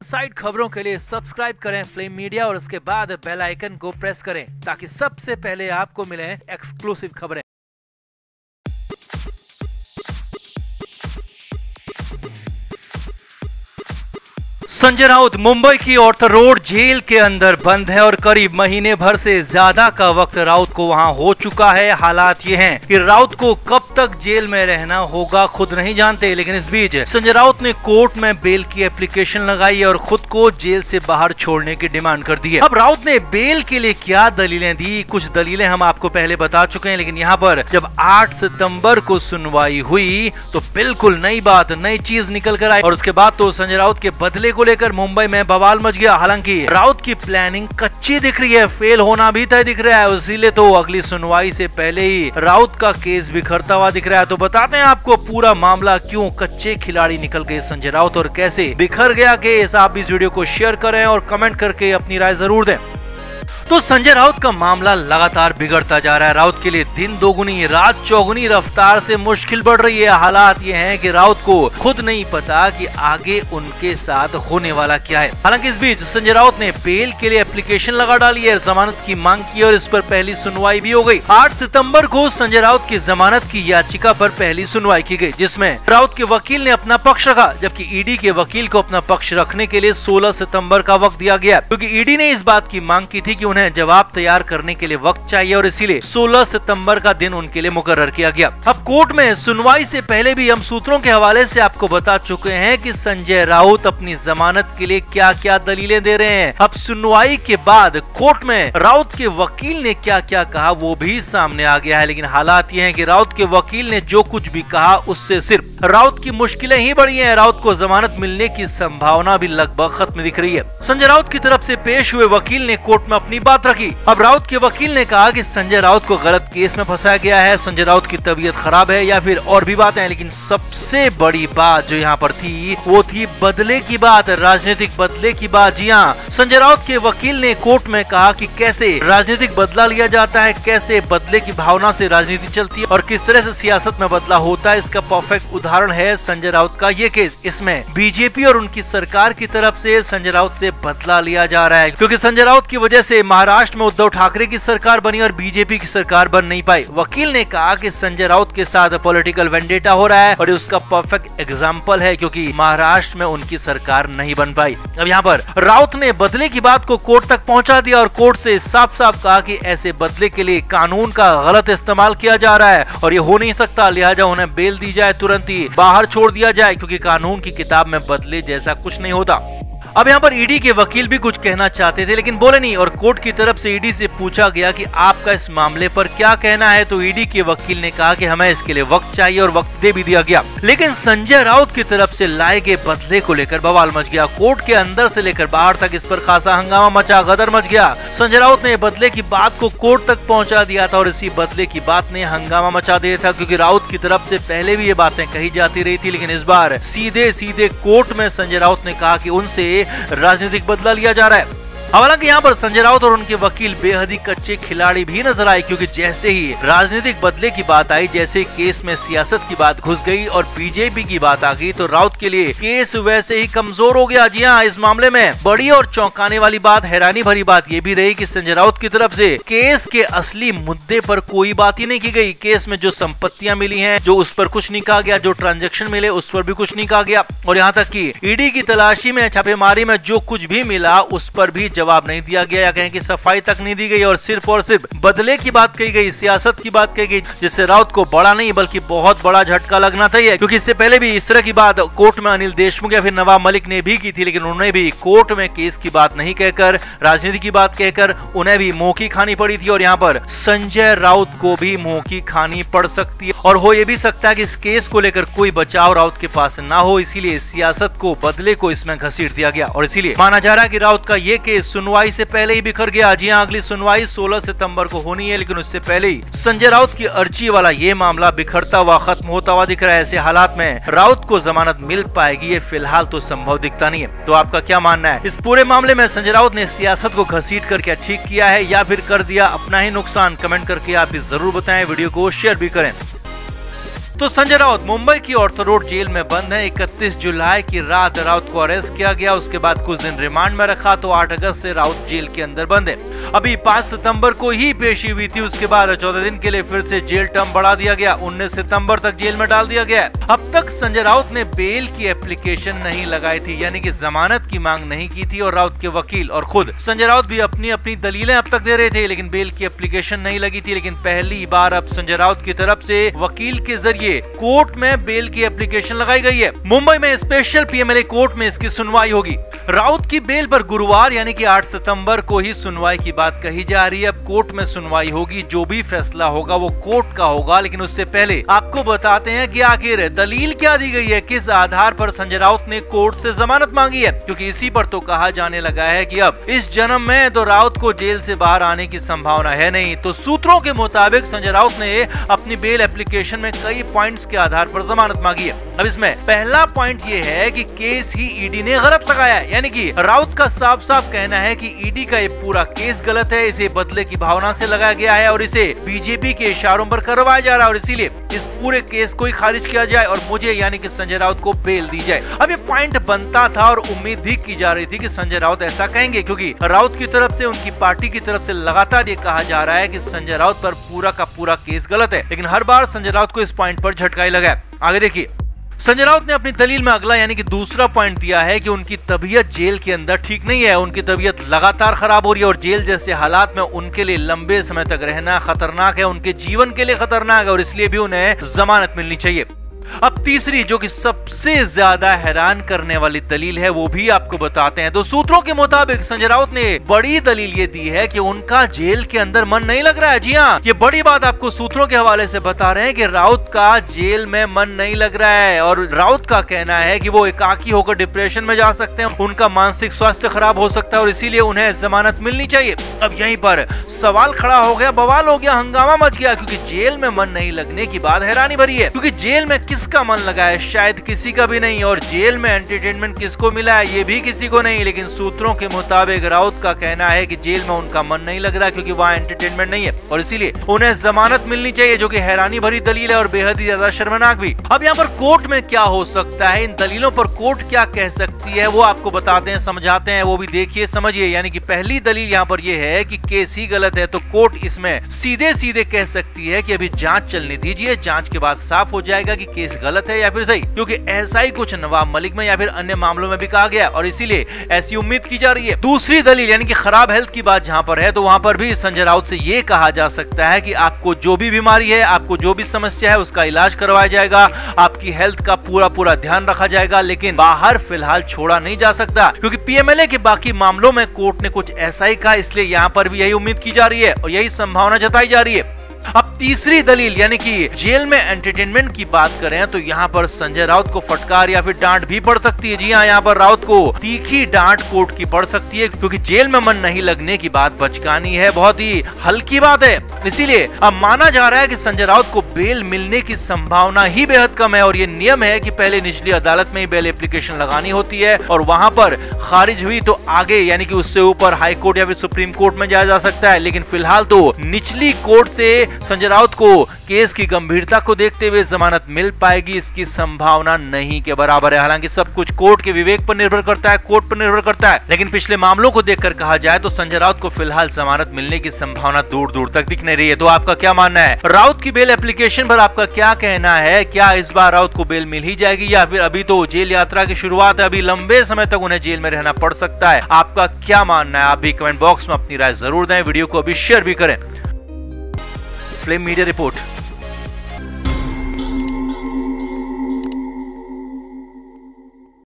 Side खबरों के लिए सब्सक्राइब करें फ्लेम मीडिया और उसके बाद बेल आइकन को प्रेस करें ताकि सबसे पहले आपको मिले एक्सक्लूसिव खबरें। संजय राउत मुंबई की ऑर्थर रोड जेल के अंदर बंद है और करीब महीने भर से ज्यादा का वक्त राउत को वहां हो चुका है। हालात ये हैं कि राउत को कब तक जेल में रहना होगा खुद नहीं जानते, लेकिन इस बीच संजय राउत ने कोर्ट में बेल की एप्लीकेशन लगाई है और खुद को जेल से बाहर छोड़ने की डिमांड कर दी है। अब राउत ने बेल के लिए क्या दलीलें दी, कुछ दलीलें हम आपको पहले बता चुके हैं, लेकिन यहाँ पर जब 8 सितंबर को सुनवाई हुई तो बिल्कुल नई बात, नई चीज निकल कर आई और उसके बाद तो संजय राउत के बदले को लेकर मुंबई में बवाल मच गया। हालांकि राउत की प्लानिंग कच्ची दिख रही है, फेल होना भी तय दिख रहा है, इसीलिए तो अगली सुनवाई से पहले ही राउत का केस बिखरता हुआ दिख रहा है। तो बताते हैं आपको पूरा मामला, क्यों कच्चे खिलाड़ी निकल गए संजय राउत और कैसे बिखर गया केस। आप इस वीडियो को शेयर करें और कमेंट करके अपनी राय जरूर दें। तो संजय राउत का मामला लगातार बिगड़ता जा रहा है। राउत के लिए दिन दोगुनी रात चौगुनी रफ्तार से मुश्किल बढ़ रही है। हालात ये हैं कि राउत को खुद नहीं पता कि आगे उनके साथ होने वाला क्या है। हालांकि इस बीच संजय राउत ने बेल के लिए एप्लीकेशन लगा डाली है, जमानत की मांग की और इस पर पहली सुनवाई भी हो गई। 8 सितंबर को संजय राउत की जमानत की याचिका पर पहली सुनवाई की गई, जिसमें राउत के वकील ने अपना पक्ष रखा, जबकि ईडी के वकील को अपना पक्ष रखने के लिए 16 सितंबर का वक्त दिया गया, क्योंकि ईडी ने इस बात की मांग की थी कि उन्हें जवाब तैयार करने के लिए वक्त चाहिए और इसीलिए 16 सितंबर का दिन उनके लिए मुकर्रर किया गया। अब कोर्ट में सुनवाई से पहले भी हम सूत्रों के हवाले से आपको बता चुके हैं कि संजय राउत अपनी जमानत के लिए क्या क्या दलीलें दे रहे हैं। अब सुनवाई के बाद कोर्ट में राउत के वकील ने क्या क्या कहा वो भी सामने आ गया है, लेकिन हालात ये हैं कि राउत के वकील ने जो कुछ भी कहा उससे सिर्फ राउत की मुश्किलें ही बढ़ी हैं। राउत को जमानत मिलने की संभावना भी लगभग खत्म दिख रही है। संजय राउत की तरफ से पेश हुए वकील ने कोर्ट में अपनी बात रखी। अब राउत के वकील ने कहा कि संजय राउत को गलत केस में फंसाया गया है, संजय राउत की तबीयत खराब है या फिर और भी बातें हैं, लेकिन सबसे बड़ी बात जो यहाँ पर थी वो थी बदले की बात, राजनीतिक बदले की बात। जी हाँ, संजय राउत के वकील ने कोर्ट में कहा कि कैसे राजनीतिक बदला लिया जाता है, कैसे बदले की भावना से राजनीति चलती है और किस तरह से सियासत में बदला होता है। इसका परफेक्ट उदाहरण है संजय राउत का ये केस। इसमें बीजेपी और उनकी सरकार की तरफ से संजय राउत से बदला लिया जा रहा है, क्योंकि संजय राउत की वजह से महाराष्ट्र में उद्धव ठाकरे की सरकार बनी और बीजेपी की सरकार बन नहीं पाई। वकील ने कहा कि संजय राउत के साथ पॉलिटिकल वेंडेटा हो रहा है और उसका परफेक्ट एग्जांपल है, क्योंकि महाराष्ट्र में उनकी सरकार नहीं बन पाई। अब यहाँ पर राउत ने बदले की बात को कोर्ट तक पहुंचा दिया और कोर्ट से साफ साफ कहा कि ऐसे बदले के लिए कानून का गलत इस्तेमाल किया जा रहा है और ये हो नहीं सकता, लिहाजा उन्हें बेल दी जाए, तुरंत ही बाहर छोड़ दिया जाए, क्योंकि कानून की किताब में बदले जैसा कुछ नहीं होता। अब यहाँ पर ईडी के वकील भी कुछ कहना चाहते थे लेकिन बोले नहीं और कोर्ट की तरफ से ईडी से पूछा गया कि आपका इस मामले पर क्या कहना है, तो ईडी के वकील ने कहा कि हमें इसके लिए वक्त चाहिए और वक्त दे भी दिया गया। लेकिन संजय राउत की तरफ से लाए गए बदले को लेकर बवाल मच गया। कोर्ट के अंदर से लेकर बाहर तक इस पर खासा हंगामा मचा, गदर मच गया। संजय राउत ने बदले की बात को कोर्ट तक पहुंचा दिया था और इसी बदले की बात ने हंगामा मचा दिया था, क्योंकि राउत की तरफ से पहले भी ये बातें कही जाती रही थी, लेकिन इस बार सीधे सीधे कोर्ट में संजय राउत ने कहा कि उनसे राजनीतिक बदला लिया जा रहा है। हालांकि यहाँ पर संजय राउत और उनके वकील बेहद ही कच्चे खिलाड़ी भी नजर आए, क्योंकि जैसे ही राजनीतिक बदले की बात आई, जैसे केस में सियासत की बात घुस गई और बीजेपी की बात आ गई, तो राउत के लिए केस वैसे ही कमजोर हो गया। जी हाँ, इस मामले में बड़ी और चौंकाने वाली बात, हैरानी भरी बात ये भी रही कि संजय राउत की तरफ से केस के असली मुद्दे पर कोई बात ही नहीं की गई। केस में जो संपत्तियां मिली हैं, जो उस पर कुछ नहीं कहा गया, जो ट्रांजेक्शन मिले उस पर भी कुछ नहीं कहा गया, और यहाँ तक कि ईडी की तलाशी में, छापेमारी में जो कुछ भी मिला उस पर भी जवाब नहीं दिया गया, या कहें कि सफाई तक नहीं दी गई और सिर्फ बदले की बात कही गई, सियासत की बात कही गई, जिससे राउत को बड़ा नहीं बल्कि बहुत बड़ा झटका लगना था, क्योंकि इससे पहले भी इस तरह की बात कोर्ट में अनिल देशमुख या फिर नवाब मलिक ने भी की थी, लेकिन उन्हें भी कोर्ट में केस की बात नहीं कहकर, राजनीति की बात कहकर उन्हें भी मुंह की खानी पड़ी थी। और यहाँ पर संजय राउत को भी मुंह की खानी पड़ सकती है और हो ये भी सकता है कि इस केस को लेकर कोई बचाव राउत के पास ना हो, इसीलिए सियासत को, बदले को इसमें घसीट दिया गया और इसीलिए माना जा रहा है कि राउत का ये केस सुनवाई से पहले ही बिखर गया। जी हां, अगली सुनवाई 16 सितंबर को होनी है, लेकिन उससे पहले ही संजय राउत की अर्जी वाला ये मामला बिखरता हुआ, खत्म होता हुआ दिख रहा है। ऐसे हालात में राउत को जमानत मिल पाएगी ये फिलहाल तो संभव दिखता नहीं है। तो आपका क्या मानना है इस पूरे मामले में? संजय राउत ने सियासत को घसीट कर क्या ठीक किया है या फिर कर दिया अपना ही नुकसान? कमेंट करके आप भी जरूर बताएं, वीडियो को शेयर भी करें। तो संजय राउत मुंबई की ऑर्थर रोड जेल में बंद है। 31 जुलाई की रात राउत को अरेस्ट किया गया, उसके बाद कुछ दिन रिमांड में रखा तो 8 अगस्त से राउत जेल के अंदर बंद है। अभी 5 सितंबर को ही पेशी हुई थी, उसके बाद 14 दिन के लिए फिर से जेल टर्म बढ़ा दिया गया, 19 सितंबर तक जेल में डाल दिया गया। अब तक संजय राउत ने बेल की एप्लीकेशन नहीं लगाई थी, यानी कि जमानत की मांग नहीं की थी और राउत के वकील और खुद संजय राउत भी अपनी अपनी दलीलें अब तक दे रहे थे, लेकिन बेल की एप्लीकेशन नहीं लगी थी। लेकिन पहली बार अब संजय राउत की तरफ से वकील के जरिए कोर्ट में बेल की एप्लीकेशन लगाई गई है। मुंबई में स्पेशल पीएमएलए कोर्ट में इसकी सुनवाई होगी। राउत की बेल पर गुरुवार यानी कि 8 सितंबर को ही सुनवाई की बात कही जा रही है। अब कोर्ट में सुनवाई होगी, जो भी फैसला होगा वो कोर्ट का होगा। लेकिन उससे पहले आपको बताते हैं कि आखिर दलील क्या दी गई है, किस आधार पर संजय राउत ने कोर्ट से जमानत मांगी है, क्योंकि इसी पर तो कहा जाने लगा है कि अब इस जन्म में तो राउत को जेल से बाहर आने की संभावना है नहीं। तो सूत्रों के मुताबिक संजय राउत ने अपनी बेल एप्लीकेशन में कई पॉइंट्स के आधार पर जमानत मांगी है। अब इसमें पहला पॉइंट ये है कि केस ही ईडी ने गलत लगाया है, यानी कि राउत का साफ साफ कहना है कि ईडी का ये पूरा केस गलत है, इसे बदले की भावना से लगाया गया है और इसे बीजेपी के इशारों पर करवाया जा रहा है और इसीलिए इस पूरे केस को ही खारिज किया जाए और मुझे यानी कि संजय राउत को बेल दी जाए। अब ये पॉइंट बनता था और उम्मीद भी की जा रही थी कि संजय राउत ऐसा कहेंगे, क्योंकि राउत की तरफ से, उनकी पार्टी की तरफ से लगातार ये कहा जा रहा है कि संजय राउत पर पूरा का पूरा केस गलत है। लेकिन हर बार संजय राउत को इस पॉइंट पर झटका ही लगा है। आगे देखिए, संजय राउत ने अपनी दलील में अगला यानी कि दूसरा पॉइंट दिया है कि उनकी तबीयत जेल के अंदर ठीक नहीं है, उनकी तबीयत लगातार खराब हो रही है और जेल जैसे हालात में उनके लिए लंबे समय तक रहना खतरनाक है, उनके जीवन के लिए खतरनाक है और इसलिए भी उन्हें जमानत मिलनी चाहिए। अब तीसरी जो कि सबसे ज्यादा हैरान करने वाली दलील है वो भी आपको बताते हैं। तो सूत्रों के मुताबिक संजय राउत ने बड़ी दलील ये दी है कि उनका जेल के अंदर मन नहीं लग रहा है। जी हाँ, ये बड़ी बात आपको सूत्रों के हवाले से बता रहे हैं कि राउत का जेल में मन नहीं लग रहा है और राउत का कहना है कि वो एकाकी होकर डिप्रेशन में जा सकते हैं, उनका मानसिक स्वास्थ्य खराब हो सकता है और इसीलिए उन्हें जमानत मिलनी चाहिए। अब यहीं पर सवाल खड़ा हो गया, बवाल हो गया, हंगामा मच गया, क्योंकि जेल में मन नहीं लगने की बात हैरानी भरी है, क्योंकि जेल में किसका मन लगा है? शायद किसी का भी नहीं। और जेल में एंटरटेनमेंट किसको मिला है? ये भी किसी को नहीं। लेकिन सूत्रों के मुताबिक राउत का कहना है कि जेल में उनका मन नहीं लग रहा क्योंकि वहाँ एंटरटेनमेंट नहीं है और इसीलिए उन्हें जमानत मिलनी चाहिए, जो कि हैरानी भरी दलील है और बेहद ही ज्यादा शर्मनाक भी। अब यहाँ पर कोर्ट में क्या हो सकता है, इन दलीलों पर कोर्ट क्या कह सकती है, वो आपको बताते हैं, समझाते हैं, वो भी देखिए समझिए। यानी कि पहली दलील यहाँ पर यह है कि केस ही गलत है, तो कोर्ट इसमें सीधे सीधे कह सकती है कि अभी जांच चलने दीजिए, जांच के बाद साफ हो जाएगा कि केस गलत है या फिर सही, क्योंकि ऐसा ही कुछ नवाब मलिक में या फिर अन्य मामलों में भी कहा गया और इसीलिए ऐसी उम्मीद की जा रही है। दूसरी दलील यानी कि खराब हेल्थ की बात जहां पर है, तो वहां पर भी संजय राउत से ये कहा जा सकता है कि आपको जो भी बीमारी है, आपको जो भी समस्या है, उसका इलाज करवाया जाएगा, आपकी हेल्थ का पूरा ध्यान रखा जाएगा, लेकिन बाहर फिलहाल छोड़ा नहीं जा सकता, क्योंकि पीएमएलए के बाकी मामलों में कोर्ट ने कुछ ऐसा ही कहा, इसलिए यहाँ पर भी यही उम्मीद की जा रही है और यही संभावना जताई जा रही है। अब तीसरी दलील यानी कि जेल में एंटरटेनमेंट की बात करें तो यहाँ पर संजय राउत को फटकार या फिर डांट भी पड़ सकती है। जी हाँ, यहाँ पर राउत को तीखी डांट कोर्ट की पड़ सकती है, क्योंकि जेल में मन नहीं लगने की बात बचकानी है, बहुत ही हल्की बात है। इसीलिए अब माना जा रहा है कि संजय राउत को बेल मिलने की संभावना ही बेहद कम है और ये नियम है कि पहले निचली अदालत में ही बेल एप्लीकेशन लगानी होती है और वहां पर खारिज हुई तो आगे यानी कि उससे ऊपर हाई कोर्ट या फिर सुप्रीम कोर्ट में जाया जा सकता है। लेकिन फिलहाल तो निचली कोर्ट से संजय राउत को केस की गंभीरता को देखते हुए जमानत मिल पाएगी, इसकी संभावना नहीं के बराबर है। हालांकि सब कुछ कोर्ट के विवेक पर निर्भर करता है, कोर्ट पर निर्भर करता है, लेकिन पिछले मामलों को देखकर कहा जाए तो संजय राउत को फिलहाल जमानत मिलने की संभावना दूर दूर तक दिख नहीं रही है। तो आपका क्या मानना है? राउत की बेल एप्लीकेशन पर आपका क्या कहना है? क्या इस बार राउत को बेल मिल ही जाएगी या फिर अभी तो जेल यात्रा की शुरुआत है, अभी लंबे समय तक उन्हें जेल में रहना पड़ सकता है? आपका क्या मानना है? आप भी कमेंट बॉक्स में अपनी राय जरूर दें, वीडियो को अभी शेयर भी करें। Flame media report.